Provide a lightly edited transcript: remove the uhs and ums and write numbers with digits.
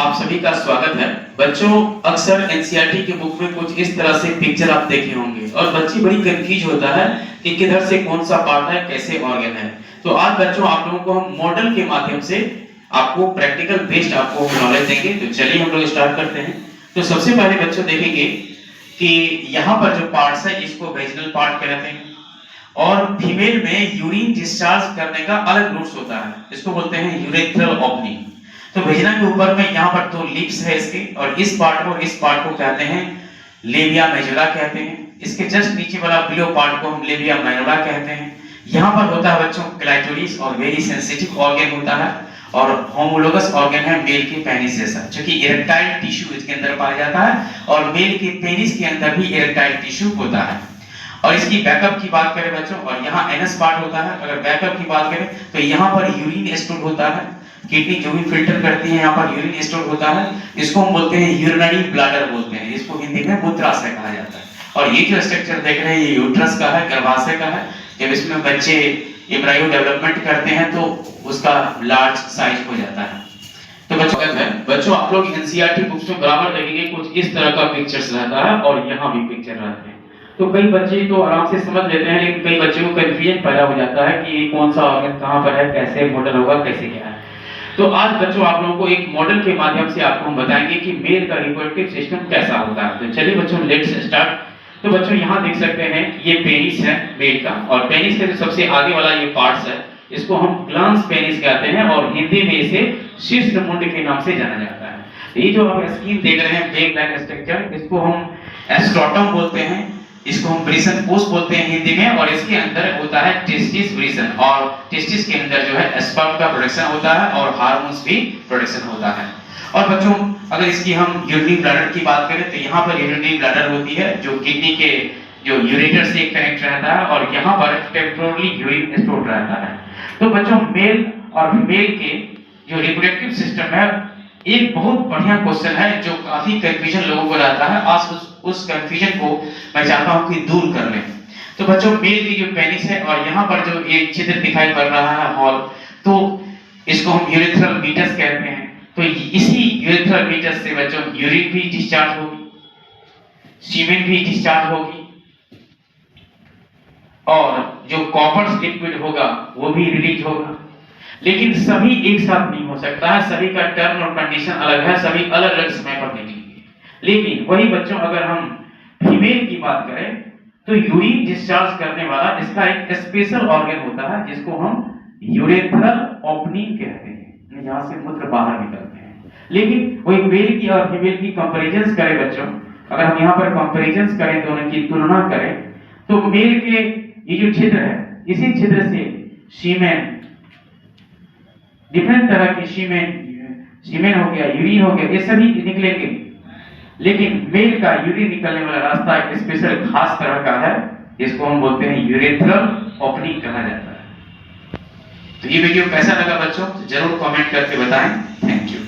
आप सभी का स्वागत है। बच्चों, अक्सर एनसीईआरटी की बुक में कुछ इस तरह से पिक्चर आप देखे होंगे और बच्चे बड़ी कंफ्यूज होता है कि किधर से कौन सा पार्ट है, कैसे ऑर्गन है। तो आज बच्चों आप लोगों को हम मॉडल के माध्यम से आपको प्रैक्टिकल बेस्ड आपको नॉलेज देंगे। तो चलिए हम लोग स्टार्ट करते हैं। तो सबसे पहले बच्चों देखेंगे कि यहाँ पर जो पार्ट्स है इसको वेजिनल पार्ट कहते हैं और फीमेल में यूरिन डिस्चार्ज करने का अलग रूट्स होता है, इसको बोलते हैं यूरेथ्रल ओपनिंग। तो वेजिना के ऊपर में यहाँ पर दो लिप्स है इसके, और इस पार्ट को कहते हैं लेबिया मेजोरा कहते हैं। इसके जस्ट नीचे वाला बिलो पार्ट को हम लेबिया माइनोरा कहते हैं। यहाँ पर होता है बच्चों क्लाइटोरिस और वेरी सेंसिटिव ऑर्गन होता है, और होमोलोगस ऑर्गन है मेल के पेनिस जैसा, जो कि इरेक्टाइल टिश्यू इसके अंदर पाया जाता है, और मेल के पेनिस के अंदर भी इरेक्टाइल टिश्यू होता है। और इसकी बैकअप की बात करें बच्चों, और यहाँ एनस पार्ट होता है। अगर बैकअप की बात करें तो यहाँ पर यूरिन स्टोर होता है, किडनी जो भी फिल्टर करती है यहाँ पर यूरिन स्टोर होता है। इसको हम बोलते हैं यूरिनरी ब्लैडर बोलते हैं, इसको हिंदी में मूत्राशय कहा जाता है। और ये जो स्ट्रक्चर देख रहे हैं ये यूट्रस का है, गर्भाशय का है। जब इसमें बच्चे एम्ब्रायो डेवलपमेंट करते हैं तो उसका लार्ज साइज हो जाता है। तो बच्चों आप लोग एनसीईआरटी बुक्स में बराबर देखेंगे कुछ इस तरह का पिक्चर्स रहता है, और यहाँ भी पिक्चर रहते हैं। तो कई बच्चे तो आराम से समझ लेते हैं, लेकिन कई बच्चों को कंफ्यूजन पैदा हो जाता है कि कौन सा ऑर्गन कहाँ पर है, कैसे मॉडल होगा, कैसे क्या है। तो आज बच्चों आप लोगों को एक मॉडल के माध्यम से आपको हम बताएंगे कि मेल का रिप्रोडक्टिव सिस्टम कैसा होता है। तो चलिए बच्चों लेट्स स्टार्ट। तो बच्चों यहाँ देख सकते हैं ये पेनिस है मेल का, और पेनिस के जो सबसे आगे वाला ये पार्ट्स है इसको हम ग्लांस पेनिस कहते हैं, और हिंदी में इसे शीर्ष मुंड के नाम से जाना जाता है। ये जो आप स्क्रीन देख रहे हैं ब्लैक ब्लैक स्ट्रक्चर, इसको हम एस्ट्रोटम बोलते हैं, इसको हम ब्रिसन पोस्ट बोलते हैं हिंदी में, और इसके अंदर होता है टेस्टिस ब्रिसन, और टेस्टिस के अंदर जो है स्पर्म का प्रोडक्शन होता है और हार्मोन्स भी प्रोडक्शन होता है। और बच्चों अगर इसकी हम यूरिनरी ब्लैडर की बात करें तो यहाँ पर यूरिनरी ब्लैडर होती है जो किडनी के जो यूरेटर से कनेक्ट रहता है, और यहाँ पर टेम्पोरली यूरिन स्टोर रहता है। तो बच्चों मेल और फीमेल के जो रिप्रोडक्टिव सिस्टम है एक बहुत बढ़िया क्वेश्चन है जो काफी कंफ्यूजन लोगों को रहता है। आज उस कंफ्यूजन को मैं चाहता हूं कि दूर कर लें। तो बच्चों मेल की जो पेनिस है और यहाँ पर जो एक छिद्र दिखाई पड़ रहा है हॉल, तो इसको हम यूरेथ्रल मीटस कहते हैं। तो इसी यूरेथ्रल मीटस से बच्चों यूरिन भी डिस्चार्ज होगी, सीमेन भी डिस्चार्ज होगी, और जो कॉपर लिक्विड होगा वो भी रिलीज होगा। लेकिन सभी एक साथ नहीं हो सकता है, सभी का टर्म और कंडीशन अलग है, सभी अलग अलग समय पर निकलेंगे। लेकिन वही बच्चों अगर हम फीमेल की बात करें तो यूरिन डिस्चार्ज करने वाला इसका एक स्पेशल ऑर्गन होता है जिसको हम यूरेथ्रल ओपनिंग कहते हैं, जहां से मूत्र बाहर निकलते हैं। लेकिन वही मेल की और फीमेल की कंपैरिजंस करें बच्चों, अगर हम यहाँ पर कंपैरिजंस करें, दोनों की तुलना करें, तो मेल के ये जो छिद्र है इसी छिद्र से सीमेन, डिफरेंट तरह की सीमेन हो गया, यूरिन हो गया, ये सभी निकलेंगे। लेकिन मेल का यूरिन निकलने वाला रास्ता एक स्पेशल खास तरह का है, जिसको हम बोलते हैं यूरेथ्रल ओपनिंग कहा जाता है। तो ये वीडियो कैसा लगा बच्चों, जरूर कमेंट करके बताएं। Thank you.